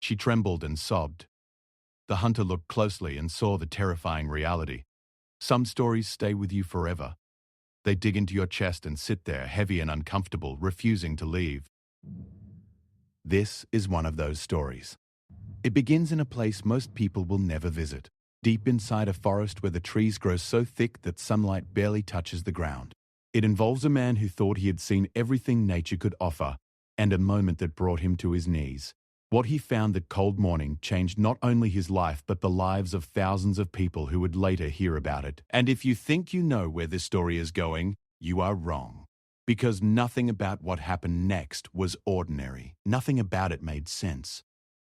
She trembled and sobbed. The hunter looked closely and saw the terrifying reality. Some stories stay with you forever. They dig into your chest and sit there, heavy and uncomfortable, refusing to leave. This is one of those stories. It begins in a place most people will never visit, deep inside a forest where the trees grow so thick that sunlight barely touches the ground. It involves a man who thought he had seen everything nature could offer, and a moment that brought him to his knees. What he found that cold morning changed not only his life but the lives of thousands of people who would later hear about it. And if you think you know where this story is going, you are wrong. Because nothing about what happened next was ordinary. Nothing about it made sense.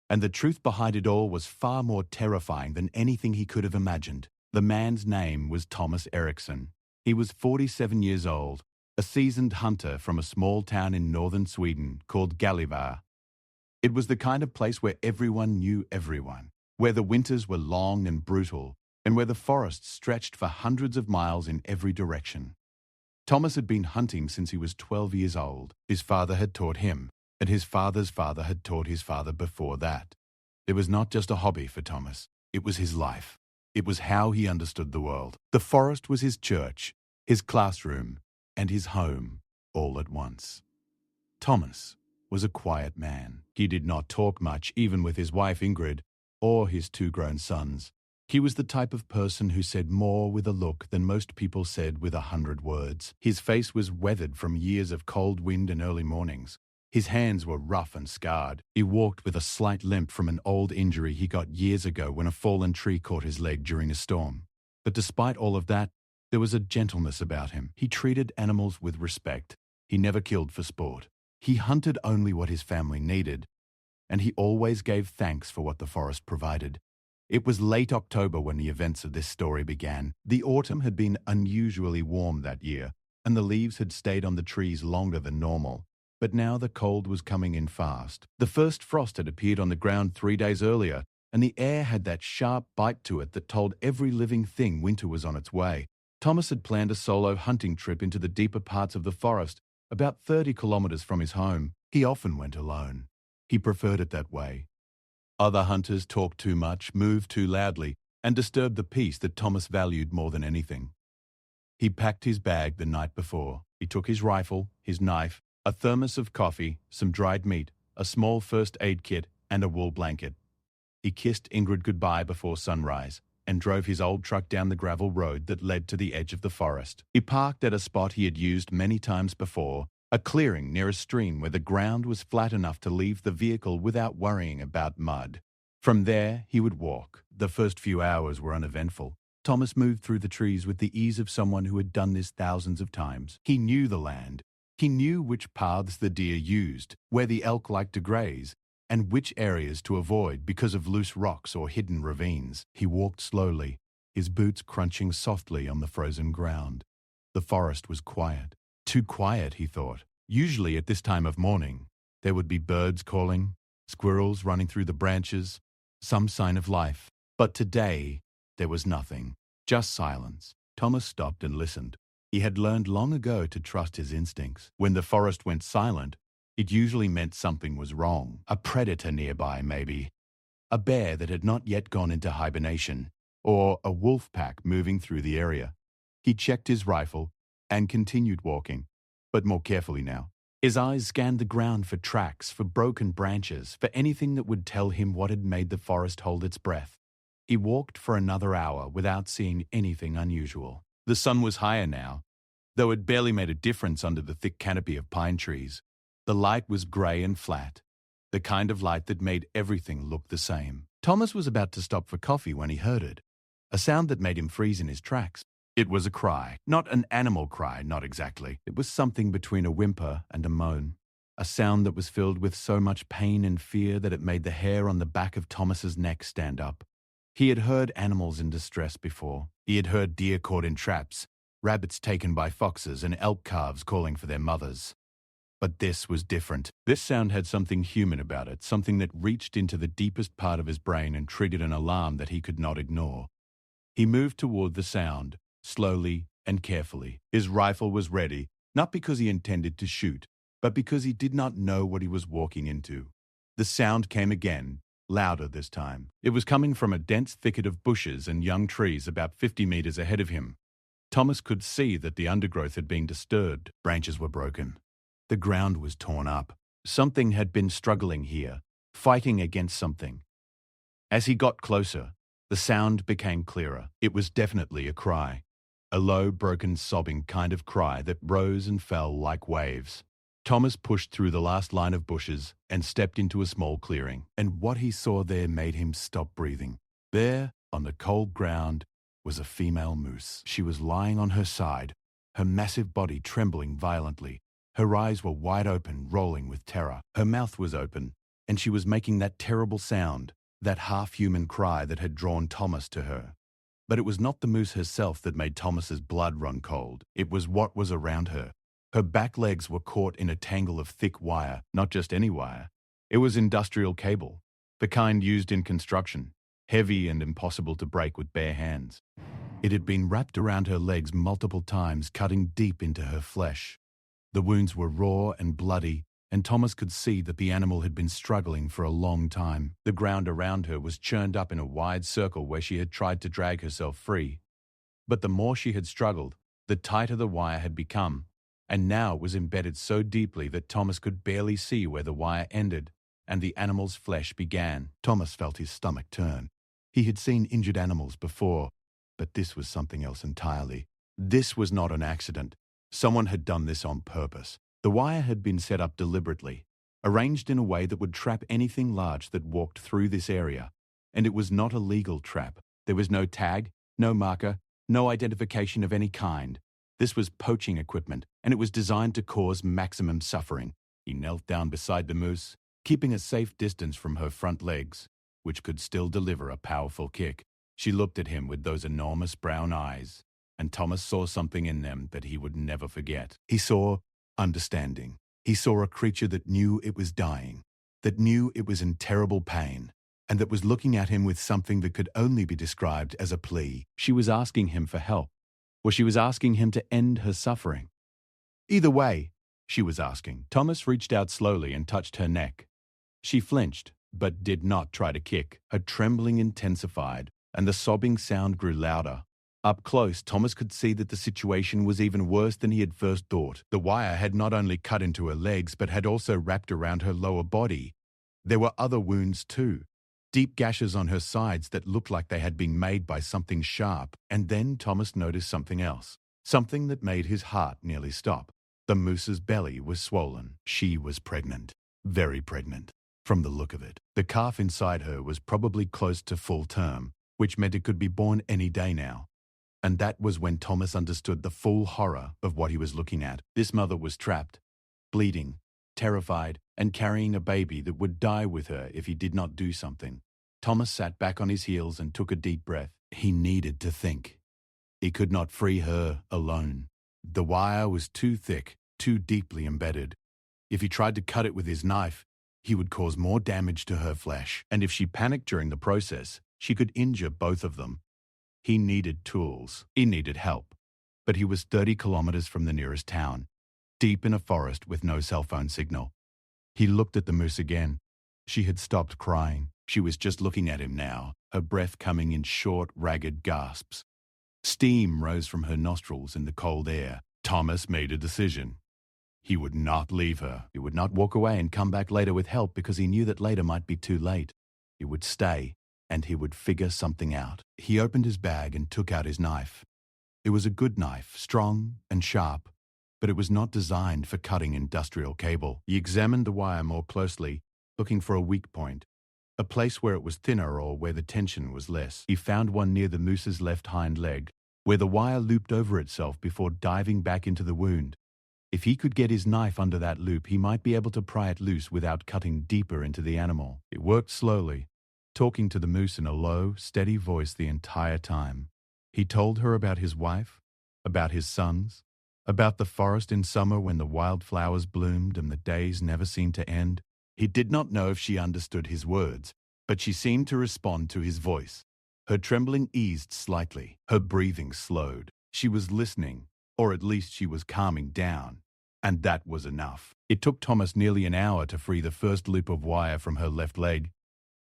And the truth behind it all was far more terrifying than anything he could have imagined. The man's name was Thomas Eriksson. He was 47 years old, a seasoned hunter from a small town in northern Sweden called Gällivare. It was the kind of place where everyone knew everyone, where the winters were long and brutal, and where the forests stretched for hundreds of miles in every direction. Thomas had been hunting since he was 12 years old. His father had taught him, and his father's father had taught his father before that. It was not just a hobby for Thomas, it was his life. It was how he understood the world. The forest was his church, his classroom, and his home, all at once. Thomas was a quiet man. He did not talk much, even with his wife Ingrid, or his 2 grown sons. He was the type of person who said more with a look than most people said with 100 words. His face was weathered from years of cold wind and early mornings. His hands were rough and scarred. He walked with a slight limp from an old injury he got years ago when a fallen tree caught his leg during a storm. But despite all of that, there was a gentleness about him. He treated animals with respect. He never killed for sport. He hunted only what his family needed, and he always gave thanks for what the forest provided. It was late October when the events of this story began. The autumn had been unusually warm that year, and the leaves had stayed on the trees longer than normal. But now the cold was coming in fast. The first frost had appeared on the ground 3 days earlier, and the air had that sharp bite to it that told every living thing winter was on its way. Thomas had planned a solo hunting trip into the deeper parts of the forest, about 30 kilometers from his home. He often went alone. He preferred it that way. Other hunters talked too much, moved too loudly, and disturbed the peace that Thomas valued more than anything. He packed his bag the night before. He took his rifle, his knife, a thermos of coffee, some dried meat, a small first aid kit, and a wool blanket. He kissed Ingrid goodbye before sunrise and drove his old truck down the gravel road that led to the edge of the forest. He parked at a spot he had used many times before, a clearing near a stream where the ground was flat enough to leave the vehicle without worrying about mud. From there, he would walk. The first few hours were uneventful. Thomas moved through the trees with the ease of someone who had done this thousands of times. He knew the land. He knew which paths the deer used, where the elk liked to graze, and which areas to avoid because of loose rocks or hidden ravines. He walked slowly, his boots crunching softly on the frozen ground. The forest was quiet. Too quiet, he thought. Usually at this time of morning, there would be birds calling, squirrels running through the branches, some sign of life. But today, there was nothing, just silence. Thomas stopped and listened. He had learned long ago to trust his instincts. When the forest went silent, it usually meant something was wrong. A predator nearby, maybe. A bear that had not yet gone into hibernation, or a wolf pack moving through the area. He checked his rifle and continued walking, but more carefully now. His eyes scanned the ground for tracks, for broken branches, for anything that would tell him what had made the forest hold its breath. He walked for another hour without seeing anything unusual. The sun was higher now, though it barely made a difference under the thick canopy of pine trees. The light was grey and flat, the kind of light that made everything look the same. Thomas was about to stop for coffee when he heard it, a sound that made him freeze in his tracks. It was a cry, not an animal cry, not exactly. It was something between a whimper and a moan, a sound that was filled with so much pain and fear that it made the hair on the back of Thomas's neck stand up. He had heard animals in distress before. He had heard deer caught in traps, rabbits taken by foxes, and elk calves calling for their mothers. But this was different. This sound had something human about it, something that reached into the deepest part of his brain and triggered an alarm that he could not ignore. He moved toward the sound, slowly and carefully. His rifle was ready, not because he intended to shoot, but because he did not know what he was walking into. The sound came again, louder this time. It was coming from a dense thicket of bushes and young trees about 50 meters ahead of him. Thomas could see that the undergrowth had been disturbed. Branches were broken. The ground was torn up. Something had been struggling here, fighting against something. As he got closer, the sound became clearer. It was definitely a cry. A low, broken, sobbing kind of cry that rose and fell like waves. Thomas pushed through the last line of bushes and stepped into a small clearing, and what he saw there made him stop breathing. There, on the cold ground, was a female moose. She was lying on her side, her massive body trembling violently. Her eyes were wide open, rolling with terror. Her mouth was open, and she was making that terrible sound, that half-human cry that had drawn Thomas to her. But it was not the moose herself that made Thomas's blood run cold. It was what was around her. Her back legs were caught in a tangle of thick wire, not just any wire. It was industrial cable, the kind used in construction, heavy and impossible to break with bare hands. It had been wrapped around her legs multiple times, cutting deep into her flesh. The wounds were raw and bloody, and Thomas could see that the animal had been struggling for a long time. The ground around her was churned up in a wide circle where she had tried to drag herself free. But the more she had struggled, the tighter the wire had become, and now it was embedded so deeply that Thomas could barely see where the wire ended and the animal's flesh began. Thomas felt his stomach turn. He had seen injured animals before, but this was something else entirely. This was not an accident. Someone had done this on purpose. The wire had been set up deliberately, arranged in a way that would trap anything large that walked through this area. And it was not a legal trap. There was no tag, no marker, no identification of any kind. This was poaching equipment, and it was designed to cause maximum suffering. He knelt down beside the moose, keeping a safe distance from her front legs, which could still deliver a powerful kick. She looked at him with those enormous brown eyes, and Thomas saw something in them that he would never forget. He saw understanding. He saw a creature that knew it was dying, that knew it was in terrible pain, and that was looking at him with something that could only be described as a plea. She was asking him for help, or she was asking him to end her suffering. Either way, she was asking. Thomas reached out slowly and touched her neck. She flinched, but did not try to kick. Her trembling intensified, and the sobbing sound grew louder. Up close, Thomas could see that the situation was even worse than he had first thought. The wire had not only cut into her legs, but had also wrapped around her lower body. There were other wounds too, deep gashes on her sides that looked like they had been made by something sharp. And then Thomas noticed something else, something that made his heart nearly stop. The moose's belly was swollen. She was pregnant, very pregnant, from the look of it. The calf inside her was probably close to full term, which meant it could be born any day now. And that was when Thomas understood the full horror of what he was looking at. This mother was trapped, bleeding, terrified, and carrying a baby that would die with her if he did not do something. Thomas sat back on his heels and took a deep breath. He needed to think. He could not free her alone. The wire was too thick, too deeply embedded. If he tried to cut it with his knife, he would cause more damage to her flesh. And if she panicked during the process, she could injure both of them. He needed tools. He needed help. But he was 30 kilometers from the nearest town, deep in a forest with no cell phone signal. He looked at the moose again. She had stopped crying. She was just looking at him now, her breath coming in short, ragged gasps. Steam rose from her nostrils in the cold air. Thomas made a decision. He would not leave her. He would not walk away and come back later with help because he knew that later might be too late. He would stay, and he would figure something out. He opened his bag and took out his knife. It was a good knife, strong and sharp, but it was not designed for cutting industrial cable. He examined the wire more closely, looking for a weak point, a place where it was thinner or where the tension was less. He found one near the moose's left hind leg, where the wire looped over itself before diving back into the wound. If he could get his knife under that loop, he might be able to pry it loose without cutting deeper into the animal. It worked slowly, talking to the moose in a low, steady voice the entire time. He told her about his wife, about his sons, about the forest in summer when the wildflowers bloomed and the days never seemed to end. He did not know if she understood his words, but she seemed to respond to his voice. Her trembling eased slightly, her breathing slowed. She was listening, or at least she was calming down, and that was enough. It took Thomas nearly an hour to free the first loop of wire from her left leg.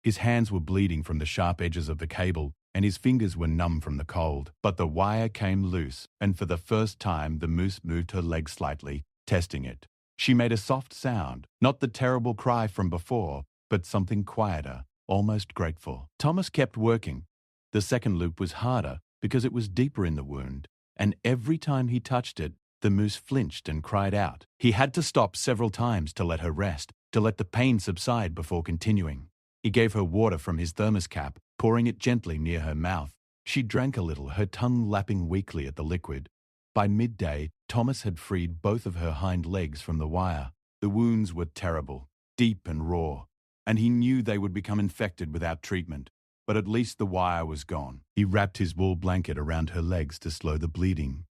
His hands were bleeding from the sharp edges of the cable, and his fingers were numb from the cold. But the wire came loose, and for the first time the moose moved her leg slightly, testing it. She made a soft sound, not the terrible cry from before, but something quieter, almost grateful. Thomas kept working. The second loop was harder because it was deeper in the wound, and every time he touched it, the moose flinched and cried out. He had to stop several times to let her rest, to let the pain subside before continuing. He gave her water from his thermos cap, pouring it gently near her mouth. She drank a little, her tongue lapping weakly at the liquid. By midday, Thomas had freed both of her hind legs from the wire. The wounds were terrible, deep and raw, and he knew they would become infected without treatment. But at least the wire was gone. He wrapped his wool blanket around her legs to slow the bleeding,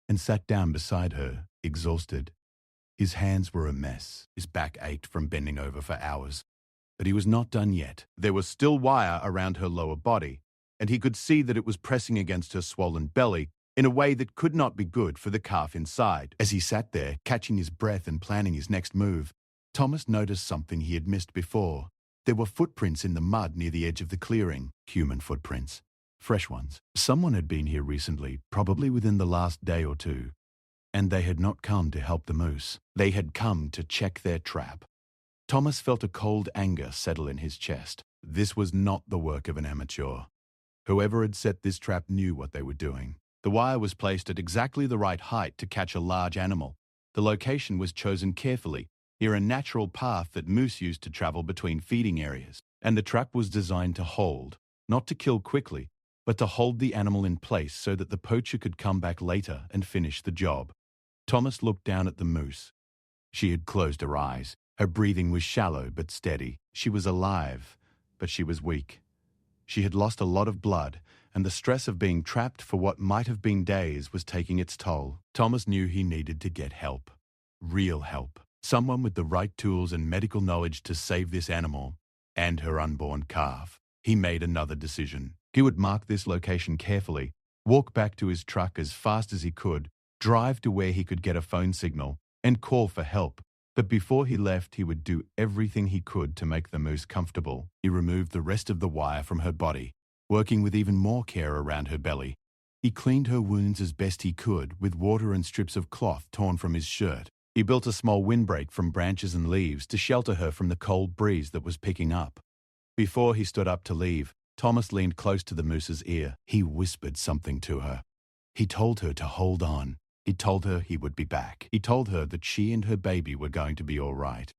and sat down beside her, exhausted. His hands were a mess. His back ached from bending over for hours. But he was not done yet. There was still wire around her lower body, and he could see that it was pressing against her swollen belly in a way that could not be good for the calf inside. As he sat there, catching his breath and planning his next move, Thomas noticed something he had missed before. There were footprints in the mud near the edge of the clearing. Human footprints. Fresh ones. Someone had been here recently, probably within the last day or two, and they had not come to help the moose. They had come to check their trap. Thomas felt a cold anger settle in his chest. This was not the work of an amateur. Whoever had set this trap knew what they were doing. The wire was placed at exactly the right height to catch a large animal. The location was chosen carefully, near a natural path that moose used to travel between feeding areas. And the trap was designed to hold, not to kill quickly, but to hold the animal in place so that the poacher could come back later and finish the job. Thomas looked down at the moose. She had closed her eyes. Her breathing was shallow but steady. She was alive, but she was weak. She had lost a lot of blood, and the stress of being trapped for what might have been days was taking its toll. Thomas knew he needed to get help. Real help. Someone with the right tools and medical knowledge to save this animal and her unborn calf. He made another decision. He would mark this location carefully, walk back to his truck as fast as he could, drive to where he could get a phone signal, and call for help. But before he left, he would do everything he could to make the moose comfortable. He removed the rest of the wire from her body, working with even more care around her belly. He cleaned her wounds as best he could with water and strips of cloth torn from his shirt. He built a small windbreak from branches and leaves to shelter her from the cold breeze that was picking up. Before he stood up to leave, Thomas leaned close to the moose's ear. He whispered something to her. He told her to hold on. He told her he would be back. He told her that she and her baby were going to be all right.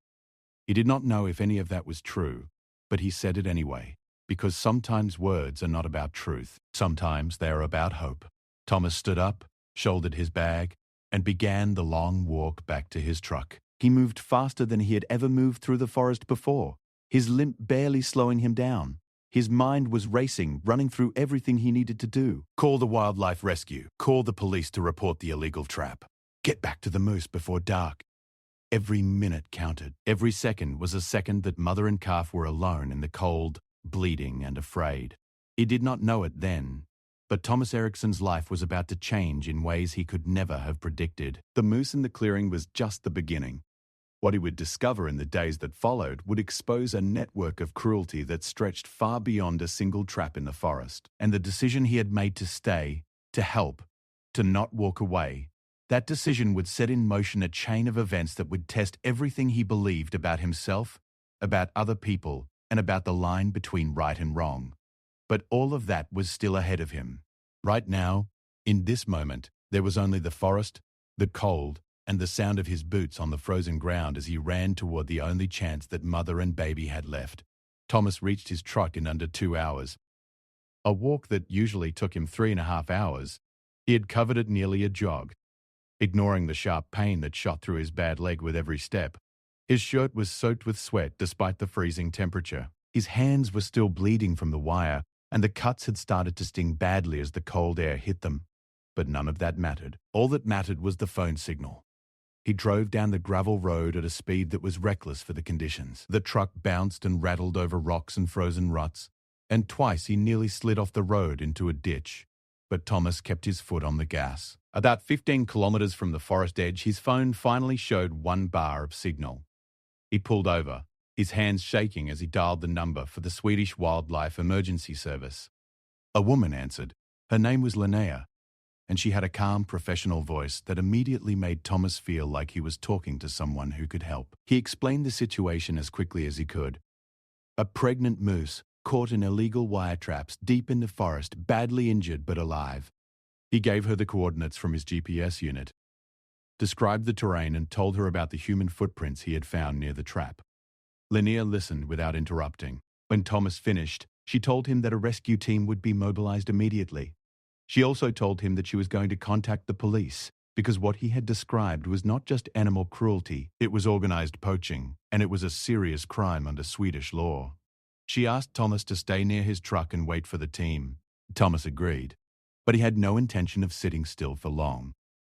He did not know if any of that was true, but he said it anyway, because sometimes words are not about truth. Sometimes they are about hope. Thomas stood up, shouldered his bag, and began the long walk back to his truck. He moved faster than he had ever moved through the forest before, his limp barely slowing him down. His mind was racing, running through everything he needed to do. Call the wildlife rescue. Call the police to report the illegal trap. Get back to the moose before dark. Every minute counted. Every second was a second that mother and calf were alone in the cold, bleeding and afraid. He did not know it then, but Thomas Ericsson's life was about to change in ways he could never have predicted. The moose in the clearing was just the beginning. What he would discover in the days that followed would expose a network of cruelty that stretched far beyond a single trap in the forest. And the decision he had made to stay, to help, to not walk away, that decision would set in motion a chain of events that would test everything he believed about himself, about other people, and about the line between right and wrong. But all of that was still ahead of him. Right now, in this moment, there was only the forest, the cold, and the sound of his boots on the frozen ground as he ran toward the only chance that mother and baby had left. Thomas reached his truck in under 2 hours. A walk that usually took him 3.5 hours, he had covered it nearly a jog, ignoring the sharp pain that shot through his bad leg with every step. His shirt was soaked with sweat despite the freezing temperature. His hands were still bleeding from the wire, and the cuts had started to sting badly as the cold air hit them. But none of that mattered. All that mattered was the phone signal. He drove down the gravel road at a speed that was reckless for the conditions. The truck bounced and rattled over rocks and frozen ruts, and twice he nearly slid off the road into a ditch. But Thomas kept his foot on the gas. About 15 kilometers from the forest edge, his phone finally showed one bar of signal. He pulled over, his hands shaking as he dialed the number for the Swedish Wildlife Emergency Service. A woman answered. Her name was Linnea, and she had a calm, professional voice that immediately made Thomas feel like he was talking to someone who could help. He explained the situation as quickly as he could. A pregnant moose, caught in illegal wire traps deep in the forest, badly injured but alive. He gave her the coordinates from his GPS unit, described the terrain and told her about the human footprints he had found near the trap. Linnea listened without interrupting. When Thomas finished, she told him that a rescue team would be mobilized immediately. She also told him that she was going to contact the police because what he had described was not just animal cruelty, it was organized poaching, and it was a serious crime under Swedish law. She asked Thomas to stay near his truck and wait for the team. Thomas agreed, but he had no intention of sitting still for long.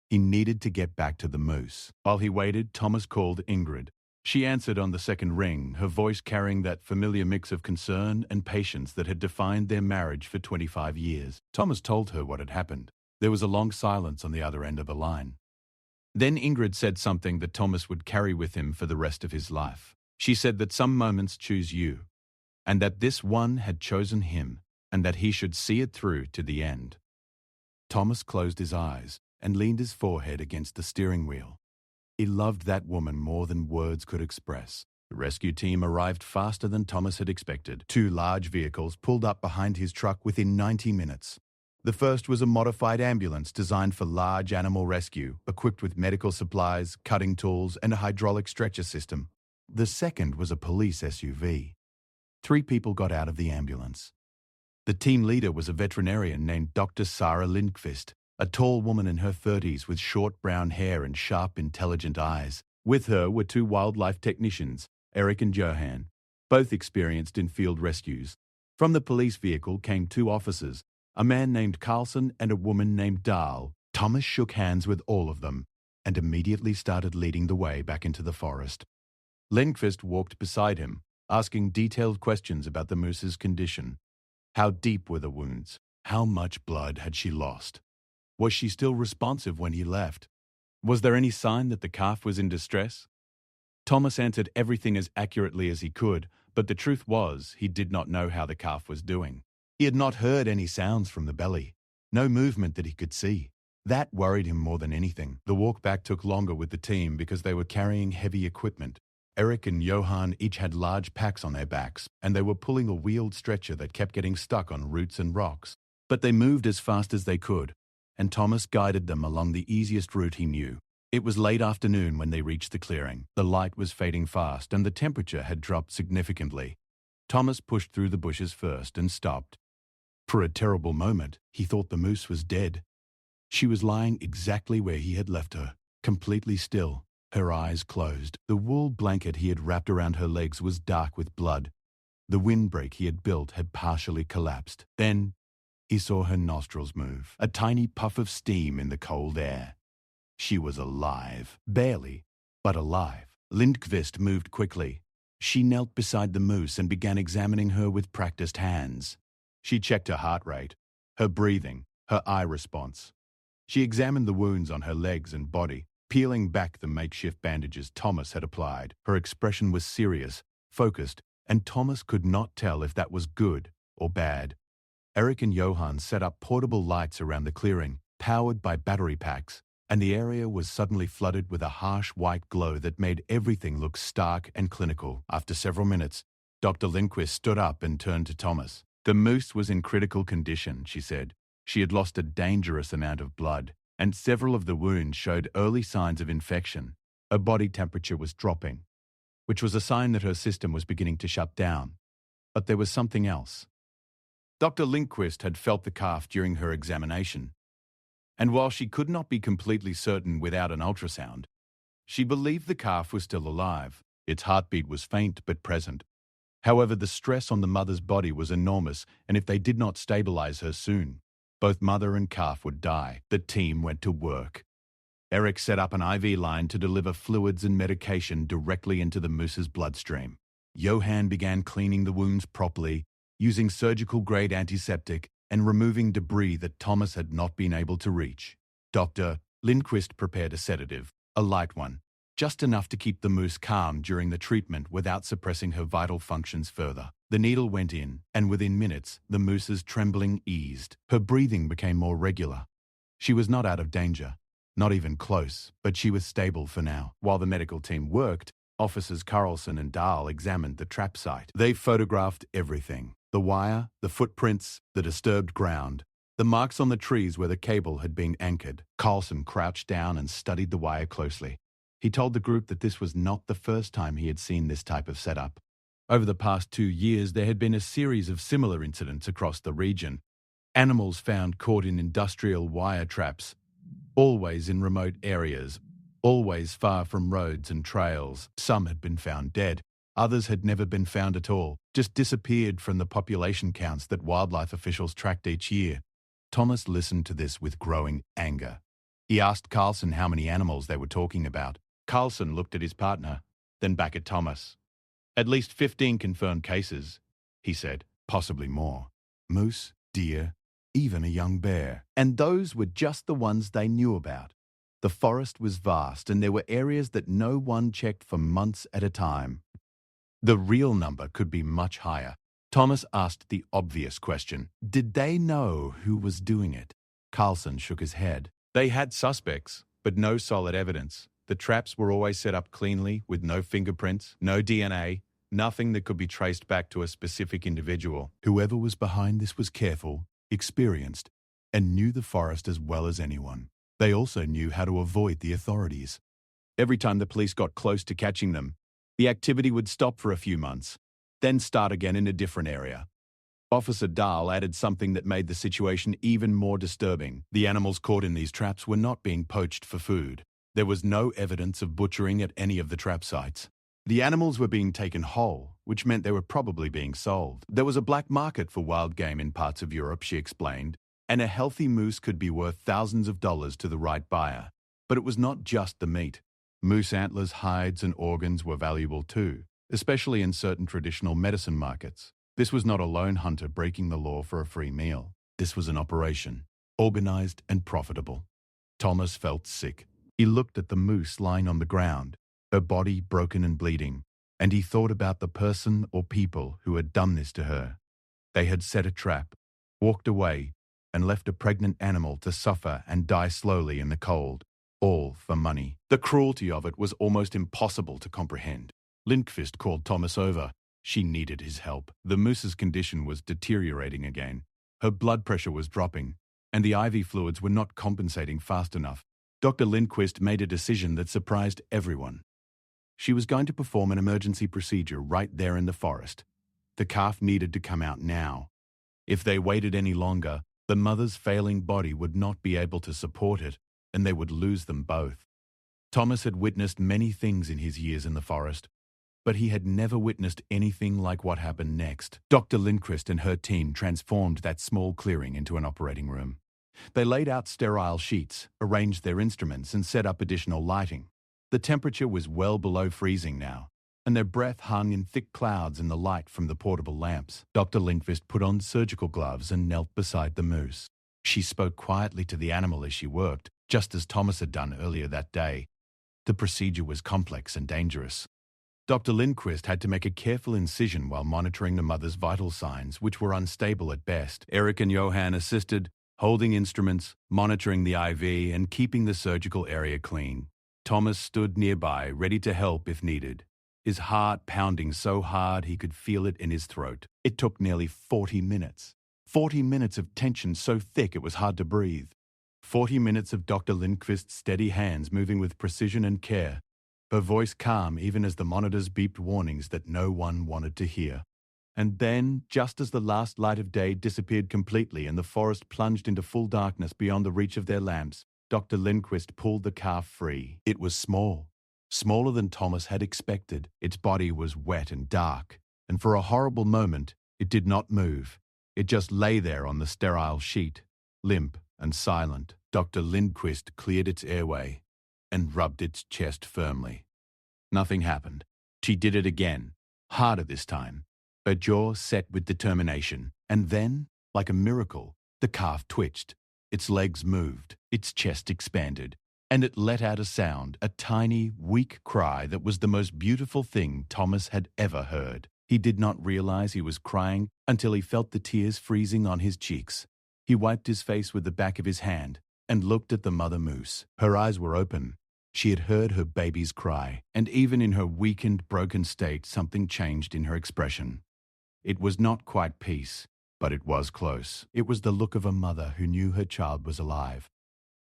He needed to get back to the moose. While he waited, Thomas called Ingrid. She answered on the second ring, her voice carrying that familiar mix of concern and patience that had defined their marriage for 25 years. Thomas told her what had happened. There was a long silence on the other end of the line. Then Ingrid said something that Thomas would carry with him for the rest of his life. She said that some moments choose you, and that this one had chosen him, and that he should see it through to the end. Thomas closed his eyes and leaned his forehead against the steering wheel. He loved that woman more than words could express. The rescue team arrived faster than Thomas had expected. 2 large vehicles pulled up behind his truck within 90 minutes. The first was a modified ambulance designed for large animal rescue, equipped with medical supplies, cutting tools, and a hydraulic stretcher system. The second was a police SUV. 3 people got out of the ambulance. The team leader was a veterinarian named Dr. Sara Lindqvist, a tall woman in her 30s with short brown hair and sharp, intelligent eyes. With her were 2 wildlife technicians, Eric and Johan, both experienced in field rescues. From the police vehicle came 2 officers, a man named Carlson and a woman named Dahl. Thomas shook hands with all of them and immediately started leading the way back into the forest. Lindqvist walked beside him, asking detailed questions about the moose's condition. How deep were the wounds? How much blood had she lost? Was she still responsive when he left? Was there any sign that the calf was in distress? Thomas answered everything as accurately as he could, but the truth was he did not know how the calf was doing. He had not heard any sounds from the belly, no movement that he could see. That worried him more than anything. The walk back took longer with the team because they were carrying heavy equipment. Eric and Johan each had large packs on their backs, and they were pulling a wheeled stretcher that kept getting stuck on roots and rocks. But they moved as fast as they could, and Thomas guided them along the easiest route he knew. It was late afternoon when they reached the clearing. The light was fading fast, and the temperature had dropped significantly. Thomas pushed through the bushes first and stopped. For a terrible moment, he thought the moose was dead. She was lying exactly where he had left her, completely still, her eyes closed. The wool blanket he had wrapped around her legs was dark with blood. The windbreak he had built had partially collapsed. Then he saw her nostrils move, a tiny puff of steam in the cold air. She was alive. Barely, but alive. Lindqvist moved quickly. She knelt beside the moose and began examining her with practiced hands. She checked her heart rate, her breathing, her eye response. She examined the wounds on her legs and body, peeling back the makeshift bandages Thomas had applied. Her expression was serious, focused, and Thomas could not tell if that was good or bad. Eric and Johan set up portable lights around the clearing, powered by battery packs, and the area was suddenly flooded with a harsh white glow that made everything look stark and clinical. After several minutes, Dr. Lindqvist stood up and turned to Thomas. The moose was in critical condition, she said. She had lost a dangerous amount of blood, and several of the wounds showed early signs of infection. Her body temperature was dropping, which was a sign that her system was beginning to shut down. But there was something else. Dr. Lindqvist had felt the calf during her examination, and while she could not be completely certain without an ultrasound, she believed the calf was still alive. Its heartbeat was faint but present. However, the stress on the mother's body was enormous, and if they did not stabilize her soon, both mother and calf would die. The team went to work. Eric set up an IV line to deliver fluids and medication directly into the moose's bloodstream. Johan began cleaning the wounds properly, using surgical-grade antiseptic and removing debris that Thomas had not been able to reach. Dr. Lindqvist prepared a sedative, a light one, just enough to keep the moose calm during the treatment without suppressing her vital functions further. The needle went in, and within minutes, the moose's trembling eased. Her breathing became more regular. She was not out of danger, not even close, but she was stable for now. While the medical team worked, Officers Carlson and Dahl examined the trap site. They photographed everything: the wire, the footprints, the disturbed ground, the marks on the trees where the cable had been anchored. Carlson crouched down and studied the wire closely. He told the group that this was not the first time he had seen this type of setup. Over the past 2 years, there had been a series of similar incidents across the region. Animals found caught in industrial wire traps, always in remote areas, always far from roads and trails. Some had been found dead. Others had never been found at all, just disappeared from the population counts that wildlife officials tracked each year. Thomas listened to this with growing anger. He asked Carlson how many animals they were talking about. Carlson looked at his partner, then back at Thomas. "At least 15 confirmed cases," he said, "possibly more. Moose, deer, even a young bear. And those were just the ones they knew about. The forest was vast, and there were areas that no one checked for months at a time. The real number could be much higher." Thomas asked the obvious question: did they know who was doing it? Carlson shook his head. They had suspects, but no solid evidence. The traps were always set up cleanly, with no fingerprints, no DNA, nothing that could be traced back to a specific individual. Whoever was behind this was careful, experienced, and knew the forest as well as anyone. They also knew how to avoid the authorities. Every time the police got close to catching them, the activity would stop for a few months, then start again in a different area. Officer Dahl added something that made the situation even more disturbing. The animals caught in these traps were not being poached for food. There was no evidence of butchering at any of the trap sites. The animals were being taken whole, which meant they were probably being sold. There was a black market for wild game in parts of Europe, she explained, and a healthy moose could be worth thousands of dollars to the right buyer. But it was not just the meat. Moose antlers, hides, and organs were valuable too, especially in certain traditional medicine markets. This was not a lone hunter breaking the law for a free meal. This was an operation, organized and profitable. Thomas felt sick. He looked at the moose lying on the ground, her body broken and bleeding, and he thought about the person or people who had done this to her. They had set a trap, walked away, and left a pregnant animal to suffer and die slowly in the cold, all for money. The cruelty of it was almost impossible to comprehend. Lindqvist called Thomas over. She needed his help. The moose's condition was deteriorating again. Her blood pressure was dropping, and the IV fluids were not compensating fast enough. Dr. Lindqvist made a decision that surprised everyone. She was going to perform an emergency procedure right there in the forest. The calf needed to come out now. If they waited any longer, the mother's failing body would not be able to support it, and they would lose them both. Thomas had witnessed many things in his years in the forest, but he had never witnessed anything like what happened next. Dr. Lindqvist and her team transformed that small clearing into an operating room. They laid out sterile sheets, arranged their instruments, and set up additional lighting. The temperature was well below freezing now, and their breath hung in thick clouds in the light from the portable lamps. Dr. Lindqvist put on surgical gloves and knelt beside the moose. She spoke quietly to the animal as she worked, just as Thomas had done earlier that day. The procedure was complex and dangerous. Dr. Lindqvist had to make a careful incision while monitoring the mother's vital signs, which were unstable at best. Eric and Johan assisted, holding instruments, monitoring the IV, and keeping the surgical area clean. Thomas stood nearby, ready to help if needed, his heart pounding so hard he could feel it in his throat. It took nearly 40 minutes. 40 minutes of tension so thick it was hard to breathe. 40 minutes of Dr. Lindqvist's steady hands moving with precision and care, her voice calm even as the monitors beeped warnings that no one wanted to hear. And then, just as the last light of day disappeared completely and the forest plunged into full darkness beyond the reach of their lamps, Dr. Lindqvist pulled the calf free. It was small, smaller than Thomas had expected. Its body was wet and dark, and for a horrible moment, it did not move. It just lay there on the sterile sheet, limp and silent. Dr. Lindqvist cleared its airway and rubbed its chest firmly. Nothing happened. She did it again, harder this time, her jaw set with determination. And then, like a miracle, the calf twitched. Its legs moved, its chest expanded, and it let out a sound, a tiny, weak cry that was the most beautiful thing Thomas had ever heard. He did not realize he was crying until he felt the tears freezing on his cheeks. He wiped his face with the back of his hand and looked at the mother moose. Her eyes were open. She had heard her baby's cry, and even in her weakened, broken state, something changed in her expression. It was not quite peace, but it was close. It was the look of a mother who knew her child was alive.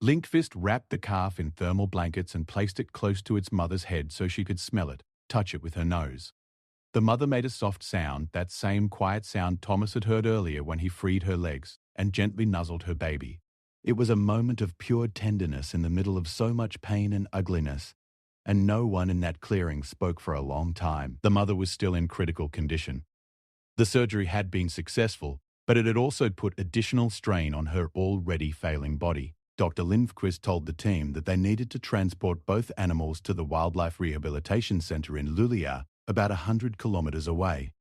Linkfist wrapped the calf in thermal blankets and placed it close to its mother's head so she could smell it, touch it with her nose. The mother made a soft sound, that same quiet sound Thomas had heard earlier when he freed her legs, and gently nuzzled her baby. It was a moment of pure tenderness in the middle of so much pain and ugliness, and no one in that clearing spoke for a long time. The mother was still in critical condition. The surgery had been successful, but it had also put additional strain on her already failing body. Dr. Lindqvist told the team that they needed to transport both animals to the Wildlife Rehabilitation Center in Luleå, about 100 kilometers away.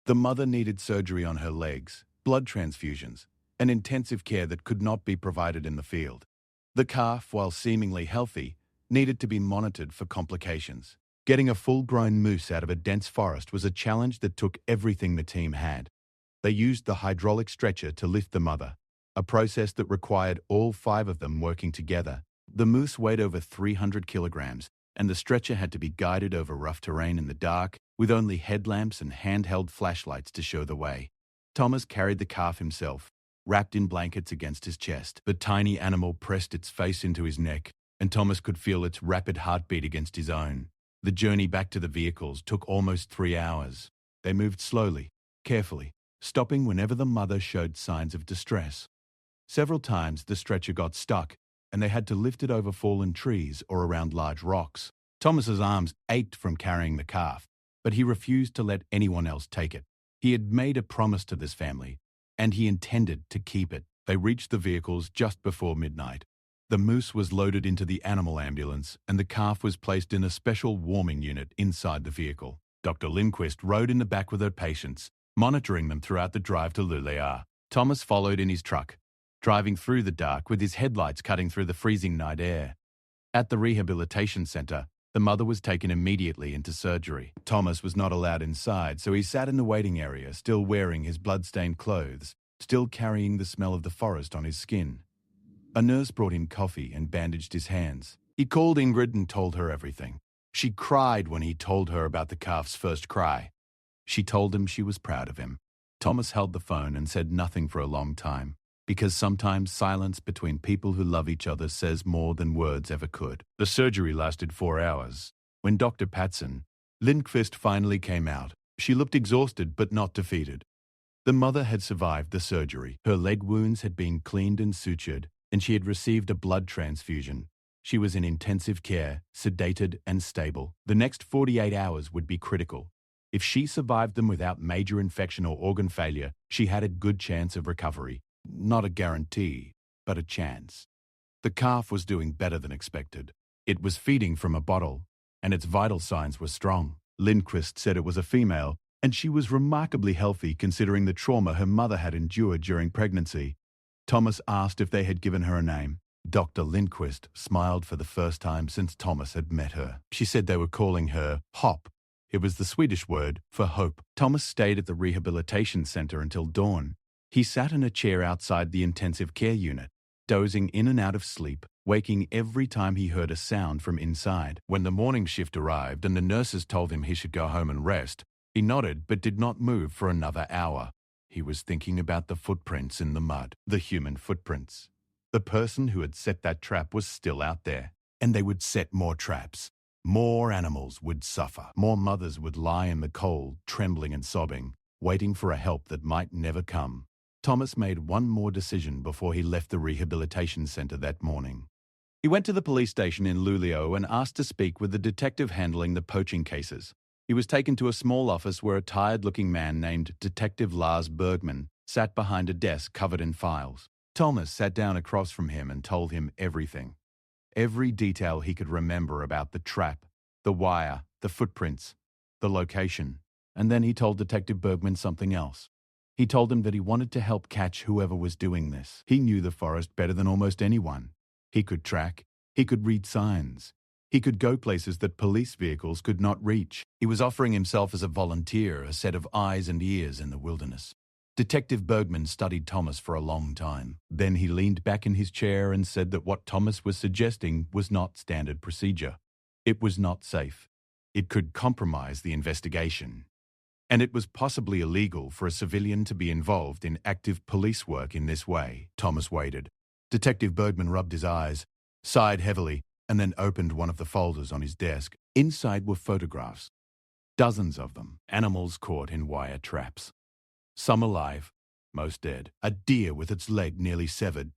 The mother needed surgery on her legs, blood transfusions, and intensive care that could not be provided in the field. The calf, while seemingly healthy, needed to be monitored for complications. Getting a full-grown moose out of a dense forest was a challenge that took everything the team had. They used the hydraulic stretcher to lift the mother, a process that required all 5 of them working together. The moose weighed over 300 kilograms, and the stretcher had to be guided over rough terrain in the dark, with only headlamps and handheld flashlights to show the way. Thomas carried the calf himself, wrapped in blankets against his chest. The tiny animal pressed its face into his neck, and Thomas could feel its rapid heartbeat against his own. The journey back to the vehicles took almost 3 hours. They moved slowly, carefully, stopping whenever the mother showed signs of distress. Several times the stretcher got stuck, and they had to lift it over fallen trees or around large rocks. Thomas's arms ached from carrying the calf, but he refused to let anyone else take it. He had made a promise to this family, and he intended to keep it. They reached the vehicles just before midnight. The moose was loaded into the animal ambulance, and the calf was placed in a special warming unit inside the vehicle. Dr. Lindqvist rode in the back with her patients, monitoring them throughout the drive to Luleå. Thomas followed in his truck, driving through the dark with his headlights cutting through the freezing night air. At the rehabilitation center, the mother was taken immediately into surgery. Thomas was not allowed inside, so he sat in the waiting area, still wearing his blood-stained clothes, still carrying the smell of the forest on his skin. A nurse brought in coffee and bandaged his hands. He called Ingrid and told her everything. She cried when he told her about the calf's first cry. She told him she was proud of him. Thomas held the phone and said nothing for a long time, because sometimes silence between people who love each other says more than words ever could. The surgery lasted 4 hours. When Dr. Patson, Lindqvist finally came out, she looked exhausted but not defeated. The mother had survived the surgery. Her leg wounds had been cleaned and sutured, and she had received a blood transfusion. She was in intensive care, sedated and stable. The next 48 hours would be critical. If she survived them without major infection or organ failure, she had a good chance of recovery. Not a guarantee, but a chance. The calf was doing better than expected. It was feeding from a bottle, and its vital signs were strong. Lindqvist said it was a female, and she was remarkably healthy considering the trauma her mother had endured during pregnancy. Thomas asked if they had given her a name. Dr. Lindqvist smiled for the first time since Thomas had met her. She said they were calling her Hopp. It was the Swedish word for hope. Thomas stayed at the rehabilitation center until dawn. He sat in a chair outside the intensive care unit, dozing in and out of sleep, waking every time he heard a sound from inside. When the morning shift arrived and the nurses told him he should go home and rest, he nodded but did not move for another hour. He was thinking about the footprints in the mud, the human footprints. The person who had set that trap was still out there, and they would set more traps. More animals would suffer. More mothers would lie in the cold, trembling and sobbing, waiting for a help that might never come. Thomas made one more decision before he left the rehabilitation center that morning. He went to the police station in Luleå and asked to speak with the detective handling the poaching cases. He was taken to a small office where a tired-looking man named Detective Lars Bergman sat behind a desk covered in files. Thomas sat down across from him and told him everything. Every detail he could remember about the trap, the wire, the footprints, the location. And then he told Detective Bergman something else. He told him that he wanted to help catch whoever was doing this. He knew the forest better than almost anyone. He could track, He could read signs. He could go places that police vehicles could not reach. He was offering himself as a volunteer, a set of eyes and ears in the wilderness. Detective Bergman studied Thomas for a long time. Then he leaned back in his chair and said that what Thomas was suggesting was not standard procedure. It was not safe. It could compromise the investigation. And it was possibly illegal for a civilian to be involved in active police work in this way. Thomas waited. Detective Bergman rubbed his eyes, sighed heavily, and then opened one of the folders on his desk. Inside were photographs. Dozens of them, animals caught in wire traps. Some alive, most dead. A deer with its leg nearly severed.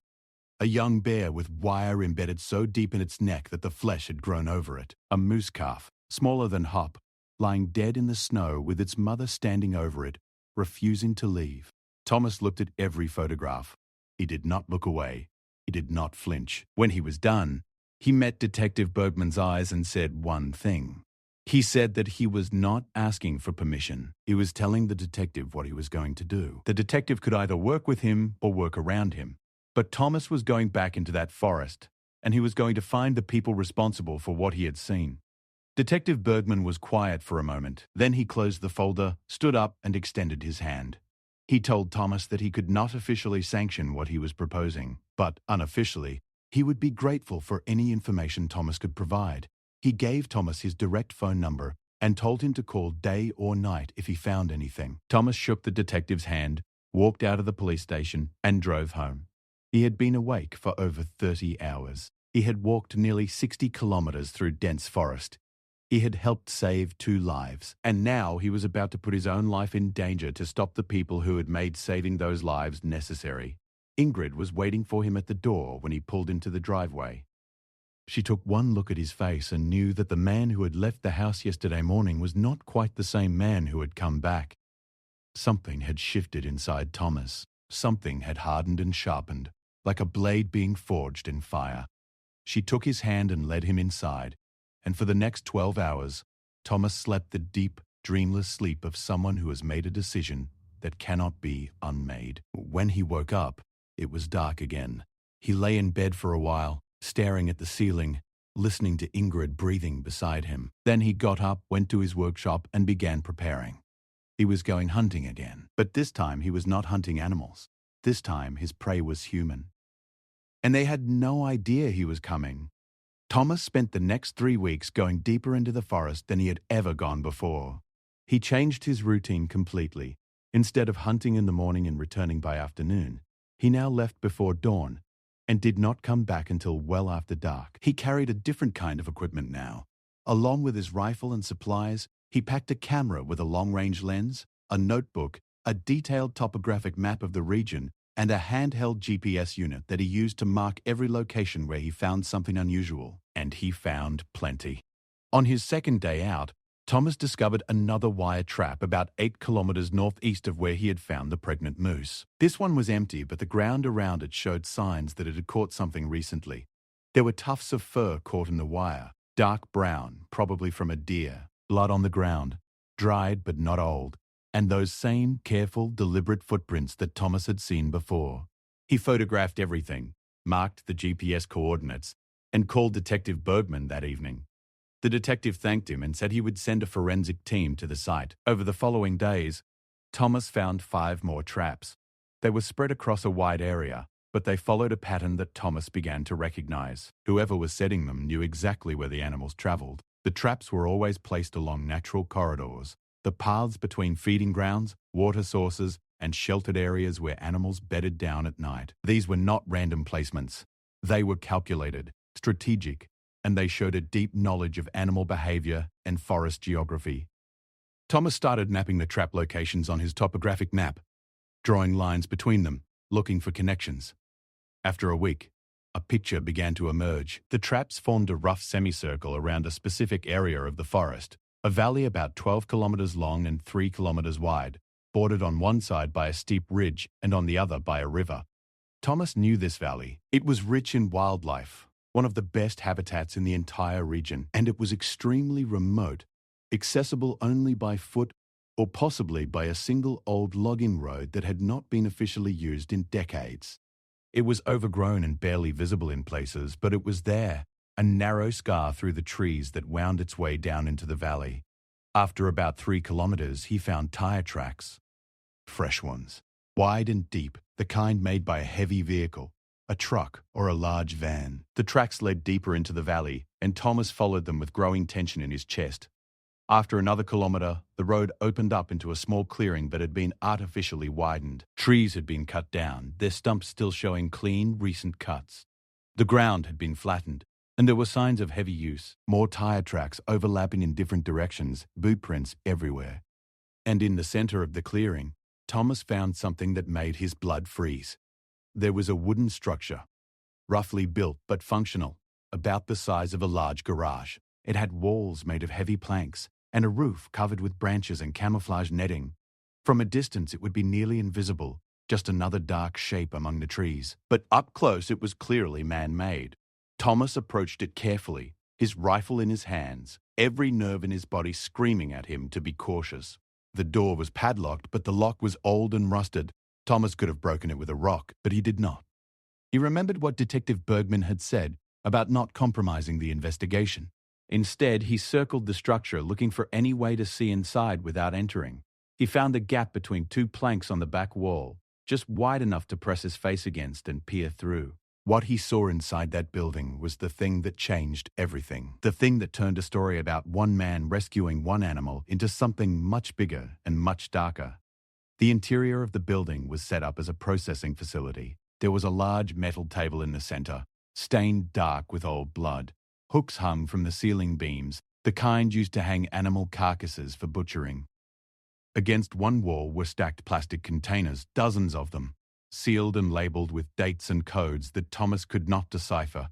A young bear with wire embedded so deep in its neck that the flesh had grown over it. A moose calf, smaller than Hop, lying dead in the snow with its mother standing over it, refusing to leave. Thomas looked at every photograph. He did not look away. He did not flinch. When he was done, he met Detective Bergman's eyes and said one thing. He said that he was not asking for permission. He was telling the detective what he was going to do. The detective could either work with him or work around him. But Thomas was going back into that forest, and he was going to find the people responsible for what he had seen. Detective Bergman was quiet for a moment. Then he closed the folder, stood up, and extended his hand. He told Thomas that he could not officially sanction what he was proposing, but unofficially, he would be grateful for any information Thomas could provide. He gave Thomas his direct phone number and told him to call day or night if he found anything. Thomas shook the detective's hand, walked out of the police station, and drove home. He had been awake for over 30 hours. He had walked nearly 60 kilometers through dense forest. He had helped save 2 lives, and now he was about to put his own life in danger to stop the people who had made saving those lives necessary. Ingrid was waiting for him at the door when he pulled into the driveway. She took one look at his face and knew that the man who had left the house yesterday morning was not quite the same man who had come back. Something had shifted inside Thomas. Something had hardened and sharpened, like a blade being forged in fire. She took his hand and led him inside, and for the next 12 hours, Thomas slept the deep, dreamless sleep of someone who has made a decision that cannot be unmade. When he woke up, it was dark again. He lay in bed for a while, staring at the ceiling, listening to Ingrid breathing beside him. Then he got up, went to his workshop, and began preparing. He was going hunting again, but this time he was not hunting animals. This time his prey was human. And they had no idea he was coming. Thomas spent the next 3 weeks going deeper into the forest than he had ever gone before. He changed his routine completely. Instead of hunting in the morning and returning by afternoon, he now left before dawn and did not come back until well after dark. He carried a different kind of equipment now. Along with his rifle and supplies, he packed a camera with a long-range lens, a notebook, a detailed topographic map of the region, and a handheld GPS unit that he used to mark every location where he found something unusual. And he found plenty. On his second day out, Thomas discovered another wire trap about 8 kilometers northeast of where he had found the pregnant moose. This one was empty, but the ground around it showed signs that it had caught something recently. There were tufts of fur caught in the wire, dark brown, probably from a deer, blood on the ground, dried but not old, and those same careful, deliberate footprints that Thomas had seen before. He photographed everything, marked the GPS coordinates, and called Detective Bergman that evening. The detective thanked him and said he would send a forensic team to the site. Over the following days, Thomas found 5 more traps. They were spread across a wide area, but they followed a pattern that Thomas began to recognize. Whoever was setting them knew exactly where the animals traveled. The traps were always placed along natural corridors, the paths between feeding grounds, water sources, and sheltered areas where animals bedded down at night. These were not random placements. They were calculated, strategic, and they showed a deep knowledge of animal behavior and forest geography. Thomas started mapping the trap locations on his topographic map, drawing lines between them, looking for connections. After a week, a picture began to emerge. The traps formed a rough semicircle around a specific area of the forest, a valley about 12 kilometers long and 3 kilometers wide, bordered on one side by a steep ridge and on the other by a river. Thomas knew this valley. It was rich in wildlife, one of the best habitats in the entire region, and it was extremely remote, accessible only by foot or possibly by a single old logging road that had not been officially used in decades. It was overgrown and barely visible in places, but it was there, a narrow scar through the trees that wound its way down into the valley. After about 3 kilometers, he found tire tracks. Fresh ones. Wide and deep, the kind made by a heavy vehicle, a truck or a large van. The tracks led deeper into the valley, and Thomas followed them with growing tension in his chest. After another kilometer, the road opened up into a small clearing that had been artificially widened. Trees had been cut down, their stumps still showing clean, recent cuts. The ground had been flattened, and there were signs of heavy use. More tire tracks overlapping in different directions, boot prints everywhere. And in the center of the clearing, Thomas found something that made his blood freeze. There was a wooden structure, roughly built but functional, about the size of a large garage. It had walls made of heavy planks, and a roof covered with branches and camouflage netting. From a distance it would be nearly invisible, just another dark shape among the trees. But up close it was clearly man-made. Thomas approached it carefully, his rifle in his hands, every nerve in his body screaming at him to be cautious. The door was padlocked, but the lock was old and rusted. Thomas could have broken it with a rock, but he did not. He remembered what Detective Bergman had said about not compromising the investigation. Instead, he circled the structure, looking for any way to see inside without entering. He found a gap between 2 planks on the back wall, just wide enough to press his face against and peer through. What he saw inside that building was the thing that changed everything. The thing that turned a story about one man rescuing one animal into something much bigger and much darker. The interior of the building was set up as a processing facility. There was a large metal table in the center, stained dark with old blood. Hooks hung from the ceiling beams, the kind used to hang animal carcasses for butchering. Against one wall were stacked plastic containers, dozens of them, sealed and labeled with dates and codes that Thomas could not decipher.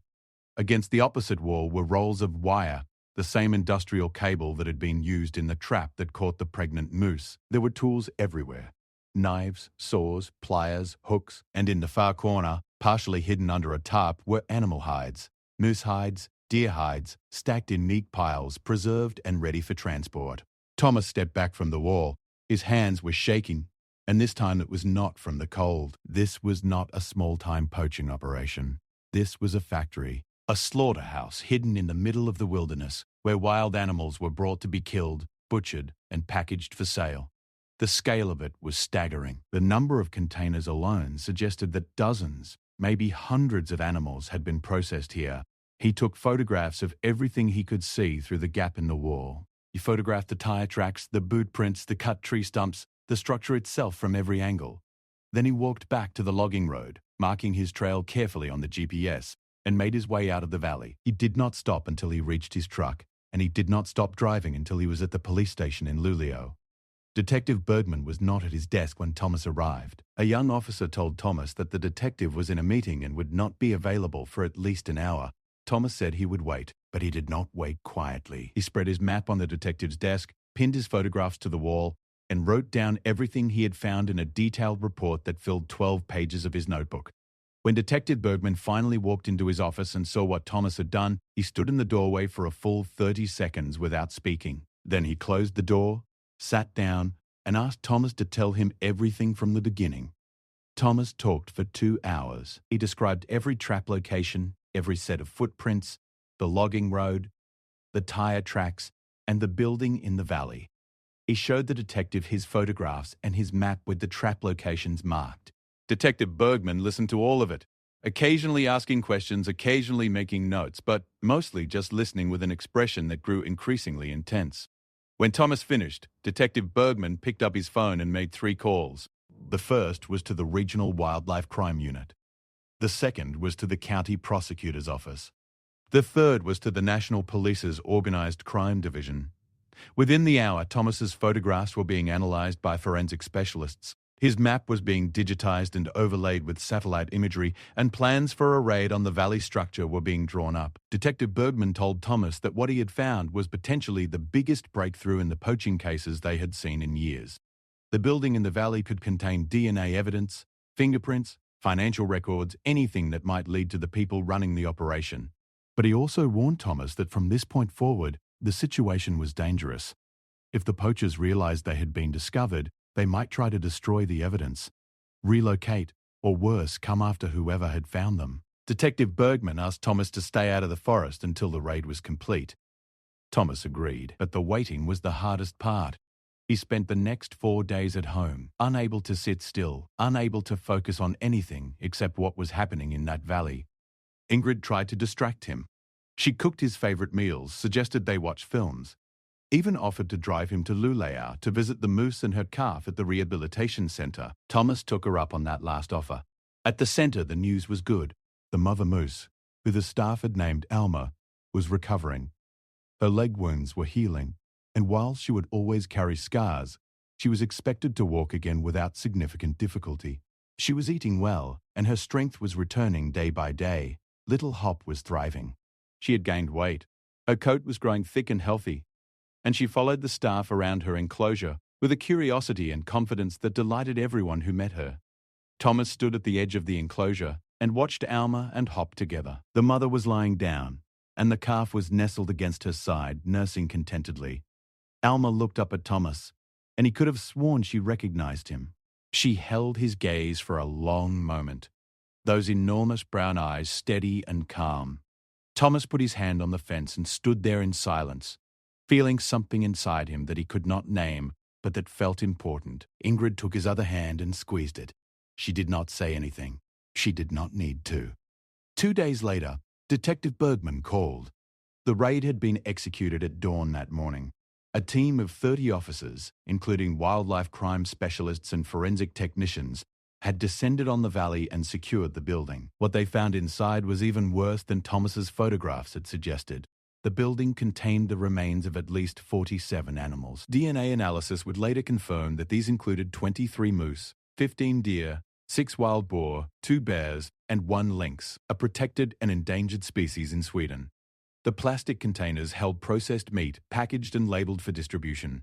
Against the opposite wall were rolls of wire, the same industrial cable that had been used in the trap that caught the pregnant moose. There were tools everywhere. Knives, saws, pliers, hooks, and in the far corner, partially hidden under a tarp, were animal hides, moose hides, deer hides, stacked in neat piles, preserved and ready for transport. Thomas stepped back from the wall. His hands were shaking, and this time it was not from the cold. This was not a small-time poaching operation. This was a factory, a slaughterhouse hidden in the middle of the wilderness, where wild animals were brought to be killed, butchered, and packaged for sale. The scale of it was staggering. The number of containers alone suggested that dozens, maybe hundreds of animals had been processed here. He took photographs of everything he could see through the gap in the wall. He photographed the tire tracks, the boot prints, the cut tree stumps, the structure itself from every angle. Then he walked back to the logging road, marking his trail carefully on the GPS, and made his way out of the valley. He did not stop until he reached his truck, and he did not stop driving until he was at the police station in Lulio. Detective Bergman was not at his desk when Thomas arrived. A young officer told Thomas that the detective was in a meeting and would not be available for at least an hour. Thomas said he would wait, but he did not wait quietly. He spread his map on the detective's desk, pinned his photographs to the wall, and wrote down everything he had found in a detailed report that filled 12 pages of his notebook. When Detective Bergman finally walked into his office and saw what Thomas had done, he stood in the doorway for a full 30 seconds without speaking. Then he closed the door, sat down, and asked Thomas to tell him everything from the beginning. Thomas talked for 2 hours. He described every trap location, every set of footprints, the logging road, the tire tracks, and the building in the valley. He showed the detective his photographs and his map with the trap locations marked. Detective Bergman listened to all of it, occasionally asking questions, occasionally making notes, but mostly just listening with an expression that grew increasingly intense. When Thomas finished, Detective Bergman picked up his phone and made 3 calls. The first was to the Regional Wildlife Crime Unit. The second was to the County Prosecutor's Office. The third was to the National Police's Organized Crime Division. Within the hour, Thomas's photographs were being analyzed by forensic specialists. His map was being digitized and overlaid with satellite imagery, and plans for a raid on the valley structure were being drawn up. Detective Bergman told Thomas that what he had found was potentially the biggest breakthrough in the poaching cases they had seen in years. The building in the valley could contain DNA evidence, fingerprints, financial records, anything that might lead to the people running the operation. But he also warned Thomas that from this point forward, the situation was dangerous. If the poachers realized they had been discovered, they might try to destroy the evidence, relocate, or worse, come after whoever had found them. Detective Bergman asked Thomas to stay out of the forest until the raid was complete. Thomas agreed, but the waiting was the hardest part. He spent the next 4 days at home, unable to sit still, unable to focus on anything except what was happening in that valley. Ingrid tried to distract him. She cooked his favorite meals, suggested they watch films, even offered to drive him to Luleå to visit the moose and her calf at the rehabilitation center. Thomas took her up on that last offer. At the center, the news was good. The mother moose, who the staff had named Alma, was recovering. Her leg wounds were healing, and while she would always carry scars, she was expected to walk again without significant difficulty. She was eating well, and her strength was returning day by day. Little Hop was thriving. She had gained weight. Her coat was growing thick and healthy, and she followed the staff around her enclosure with a curiosity and confidence that delighted everyone who met her. Thomas stood at the edge of the enclosure and watched Alma and Hop together. The mother was lying down, and the calf was nestled against her side, nursing contentedly. Alma looked up at Thomas, and he could have sworn she recognized him. She held his gaze for a long moment, those enormous brown eyes steady and calm. Thomas put his hand on the fence and stood there in silence, feeling something inside him that he could not name, but that felt important. Ingrid took his other hand and squeezed it. She did not say anything. She did not need to. 2 days later, Detective Bergman called. The raid had been executed at dawn that morning. A team of 30 officers, including wildlife crime specialists and forensic technicians, had descended on the valley and secured the building. What they found inside was even worse than Thomas's photographs had suggested. The building contained the remains of at least 47 animals. DNA analysis would later confirm that these included 23 moose, 15 deer, 6 wild boar, 2 bears, and 1 lynx, a protected and endangered species in Sweden. The plastic containers held processed meat, packaged and labeled for distribution.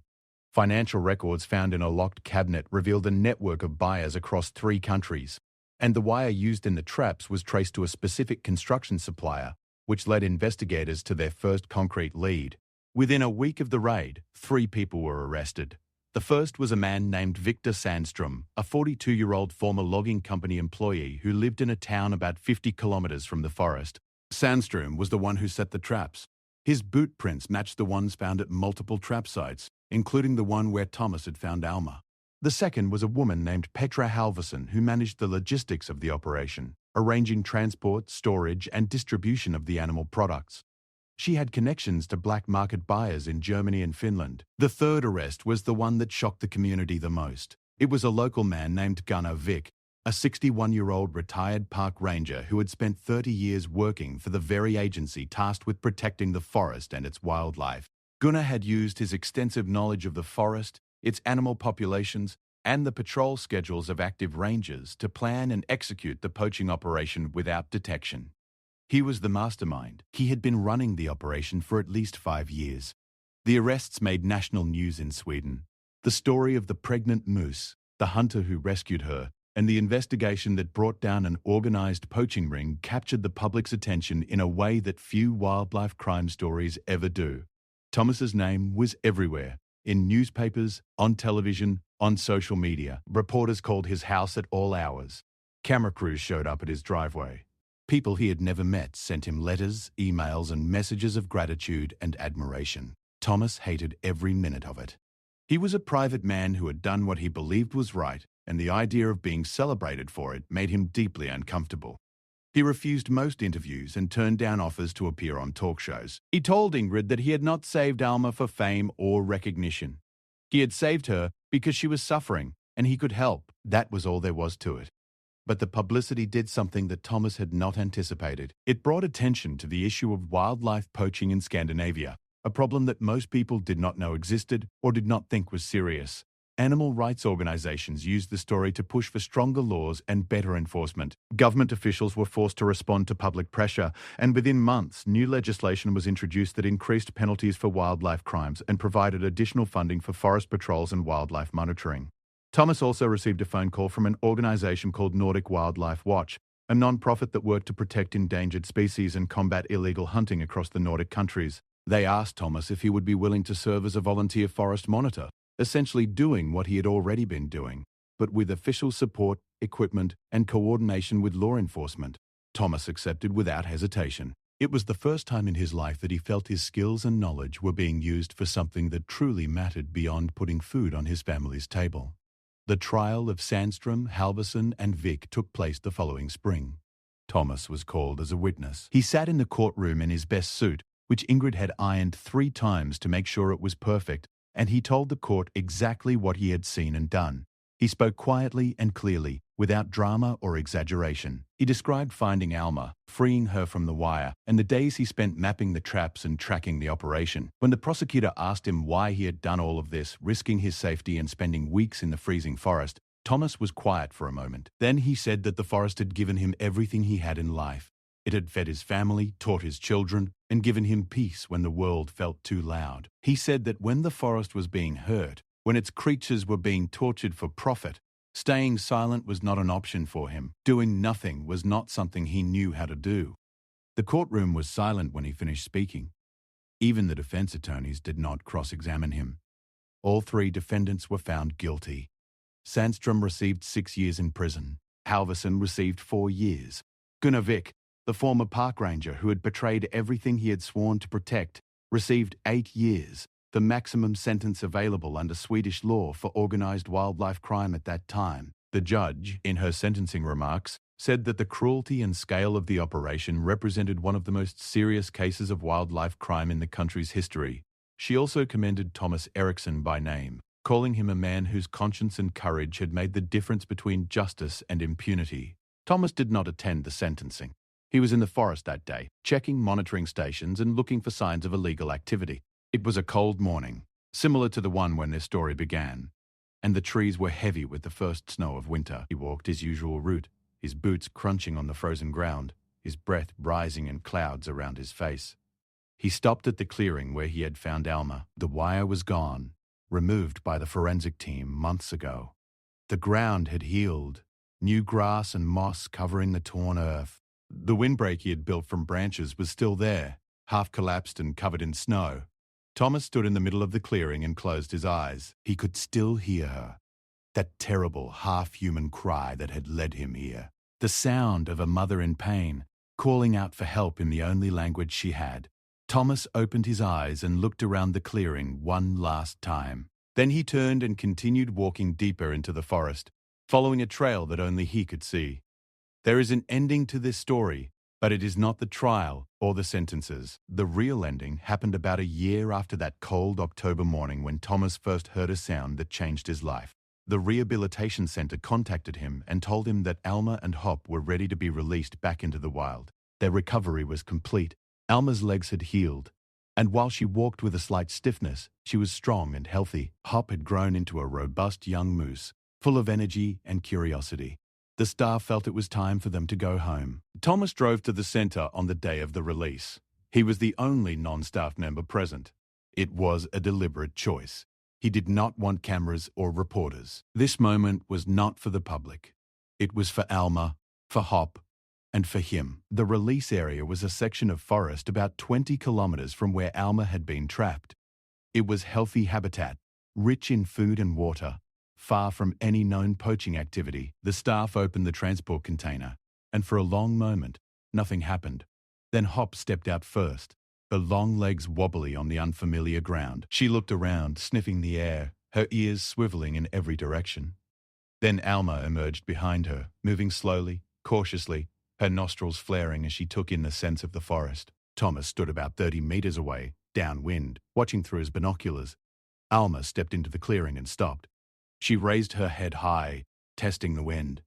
Financial records found in a locked cabinet revealed a network of buyers across 3 countries, and the wire used in the traps was traced to a specific construction supplier, which led investigators to their first concrete lead. Within a week of the raid, 3 people were arrested. The first was a man named Victor Sandstrom, a 42-year-old former logging company employee who lived in a town about 50 kilometers from the forest. Sandstrom was the one who set the traps. His boot prints matched the ones found at multiple trap sites, including the one where Thomas had found Alma. The second was a woman named Petra Halverson who managed the logistics of the operation, arranging transport, storage, and distribution of the animal products. She had connections to black market buyers in Germany and Finland. The third arrest was the one that shocked the community the most. It was a local man named Gunnar Vick, a 61-year-old retired park ranger who had spent 30 years working for the very agency tasked with protecting the forest and its wildlife. Gunnar had used his extensive knowledge of the forest, its animal populations, and the patrol schedules of active rangers to plan and execute the poaching operation without detection. He was the mastermind. He had been running the operation for at least 5 years. The arrests made national news in Sweden. The story of the pregnant moose, the hunter who rescued her, and the investigation that brought down an organized poaching ring captured the public's attention in a way that few wildlife crime stories ever do. Thomas's name was everywhere, in newspapers, on television, on social media. Reporters called his house at all hours. Camera crews showed up at his driveway. People he had never met sent him letters, emails, and messages of gratitude and admiration. Thomas hated every minute of it. He was a private man who had done what he believed was right, and the idea of being celebrated for it made him deeply uncomfortable. He refused most interviews and turned down offers to appear on talk shows. He told Ingrid that he had not saved Alma for fame or recognition. He had saved her because she was suffering, and he could help. That was all there was to it. But the publicity did something that Thomas had not anticipated. It brought attention to the issue of wildlife poaching in Scandinavia, a problem that most people did not know existed or did not think was serious. Animal rights organizations used the story to push for stronger laws and better enforcement. Government officials were forced to respond to public pressure, and within months, new legislation was introduced that increased penalties for wildlife crimes and provided additional funding for forest patrols and wildlife monitoring. Thomas also received a phone call from an organization called Nordic Wildlife Watch, a non-profit that worked to protect endangered species and combat illegal hunting across the Nordic countries. They asked Thomas if he would be willing to serve as a volunteer forest monitor, essentially doing what he had already been doing, but with official support, equipment, and coordination with law enforcement. Thomas accepted without hesitation. It was the first time in his life that he felt his skills and knowledge were being used for something that truly mattered beyond putting food on his family's table. The trial of Sandstrom, Halverson, and Vick took place the following spring. Thomas was called as a witness. He sat in the courtroom in his best suit, which Ingrid had ironed 3 times to make sure it was perfect, and he told the court exactly what he had seen and done. He spoke quietly and clearly, without drama or exaggeration. He described finding Alma, freeing her from the wire, and the days he spent mapping the traps and tracking the operation. When the prosecutor asked him why he had done all of this, risking his safety and spending weeks in the freezing forest, Thomas was quiet for a moment. Then he said that the forest had given him everything he had in life. It had fed his family, taught his children, and given him peace when the world felt too loud. He said that when the forest was being hurt, when its creatures were being tortured for profit, staying silent was not an option for him. Doing nothing was not something he knew how to do. The courtroom was silent when he finished speaking. Even the defense attorneys did not cross-examine him. All 3 defendants were found guilty. Sandstrom received 6 years in prison. Halverson received 4 years. Gunnar Vick, the former park ranger who had betrayed everything he had sworn to protect, received 8 years, the maximum sentence available under Swedish law for organized wildlife crime at that time. The judge, in her sentencing remarks, said that the cruelty and scale of the operation represented one of the most serious cases of wildlife crime in the country's history. She also commended Thomas Eriksson by name, calling him a man whose conscience and courage had made the difference between justice and impunity. Thomas did not attend the sentencing. He was in the forest that day, checking monitoring stations and looking for signs of illegal activity. It was a cold morning, similar to the one when their story began, and the trees were heavy with the first snow of winter. He walked his usual route, his boots crunching on the frozen ground, his breath rising in clouds around his face. He stopped at the clearing where he had found Alma. The wire was gone, removed by the forensic team months ago. The ground had healed, new grass and moss covering the torn earth. The windbreak he had built from branches was still there, half collapsed and covered in snow. Thomas stood in the middle of the clearing and closed his eyes. He could still hear her, that terrible half-human cry that had led him here. The sound of a mother in pain, calling out for help in the only language she had. Thomas opened his eyes and looked around the clearing one last time. Then he turned and continued walking deeper into the forest, following a trail that only he could see. There is an ending to this story, but it is not the trial or the sentences. The real ending happened about a year after that cold October morning when Thomas first heard a sound that changed his life. The rehabilitation center contacted him and told him that Alma and Hop were ready to be released back into the wild. Their recovery was complete. Alma's legs had healed, and while she walked with a slight stiffness, she was strong and healthy. Hop had grown into a robust young moose, full of energy and curiosity. The staff felt it was time for them to go home. Thomas drove to the center on the day of the release. He was the only non-staff member present. It was a deliberate choice. He did not want cameras or reporters. This moment was not for the public. It was for Alma, for Hop, and for him. The release area was a section of forest about 20 kilometers from where Alma had been trapped. It was healthy habitat, rich in food and water, far from any known poaching activity. The staff opened the transport container, and for a long moment, nothing happened. Then Hop stepped out first, her long legs wobbly on the unfamiliar ground. She looked around, sniffing the air, her ears swiveling in every direction. Then Alma emerged behind her, moving slowly, cautiously, her nostrils flaring as she took in the sense of the forest. Thomas stood about 30 meters away, downwind, watching through his binoculars. Alma stepped into the clearing and stopped. She raised her head high, testing the wind.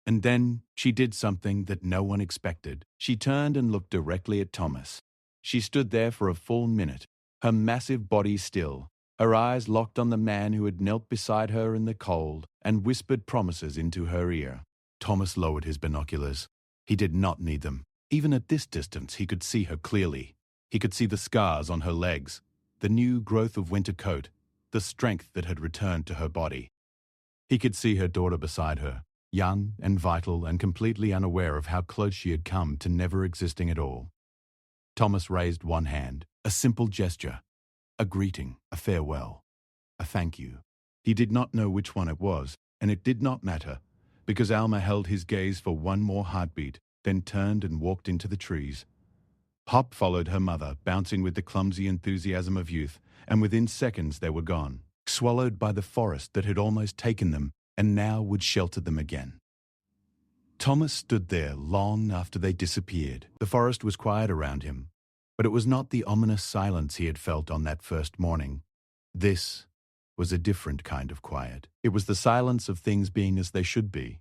And then she did something that no one expected. She turned and looked directly at Thomas. She stood there for a full minute, her massive body still, her eyes locked on the man who had knelt beside her in the cold and whispered promises into her ear. Thomas lowered his binoculars. He did not need them. Even at this distance, he could see her clearly. He could see the scars on her legs, the new growth of winter coat, the strength that had returned to her body. He could see her daughter beside her, young and vital and completely unaware of how close she had come to never existing at all. Thomas raised one hand, a simple gesture, a greeting, a farewell, a thank you. He did not know which one it was, and it did not matter, because Alma held his gaze for one more heartbeat, then turned and walked into the trees. Hop followed her mother, bouncing with the clumsy enthusiasm of youth, and within seconds they were gone, swallowed by the forest that had almost taken them and now would shelter them again. Thomas stood there long after they disappeared. The forest was quiet around him, but it was not the ominous silence he had felt on that first morning. This was a different kind of quiet. It was the silence of things being as they should be,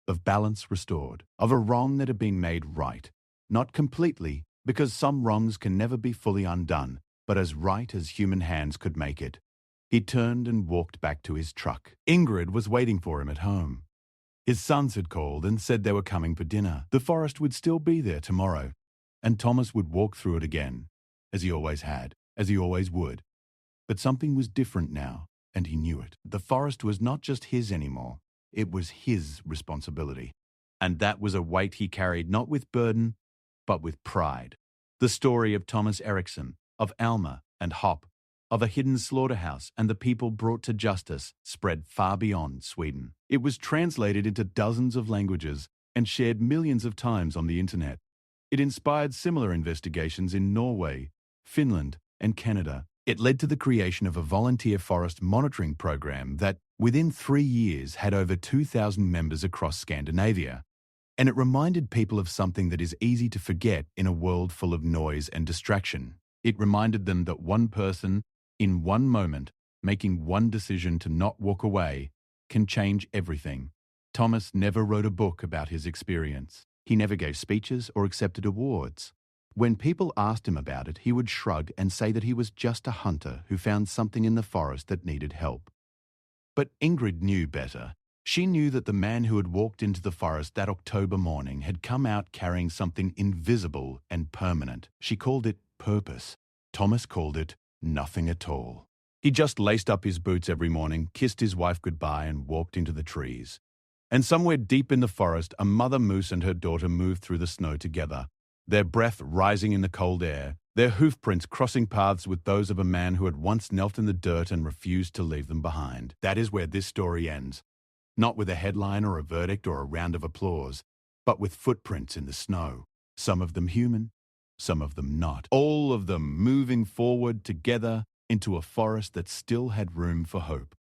of balance restored, of a wrong that had been made right, not completely, because some wrongs can never be fully undone, but as right as human hands could make it. He turned and walked back to his truck. Ingrid was waiting for him at home. His sons had called and said they were coming for dinner. The forest would still be there tomorrow, and Thomas would walk through it again, as he always had, as he always would. But something was different now, and he knew it. The forest was not just his anymore. It was his responsibility. And that was a weight he carried not with burden, but with pride. The story of Thomas Eriksson, of Alma and Hop, of a hidden slaughterhouse and the people brought to justice spread far beyond Sweden. It was translated into dozens of languages and shared millions of times on the internet. It inspired similar investigations in Norway, Finland, and Canada. It led to the creation of a volunteer forest monitoring program that, within 3 years, had over 2,000 members across Scandinavia. And it reminded people of something that is easy to forget in a world full of noise and distraction. It reminded them that one person, in one moment, making one decision to not walk away, can change everything. Thomas never wrote a book about his experience. He never gave speeches or accepted awards. When people asked him about it, he would shrug and say that he was just a hunter who found something in the forest that needed help. But Ingrid knew better. She knew that the man who had walked into the forest that October morning had come out carrying something invisible and permanent. She called it purpose. Thomas called it nothing at all. He just laced up his boots every morning, kissed his wife goodbye, and walked into the trees. And somewhere deep in the forest, a mother moose and her daughter moved through the snow together, their breath rising in the cold air, their hoof prints crossing paths with those of a man who had once knelt in the dirt and refused to leave them behind. That is where this story ends. Not with a headline or a verdict or a round of applause, but with footprints in the snow, some of them human, some of them not. All of them moving forward together into a forest that still had room for hope.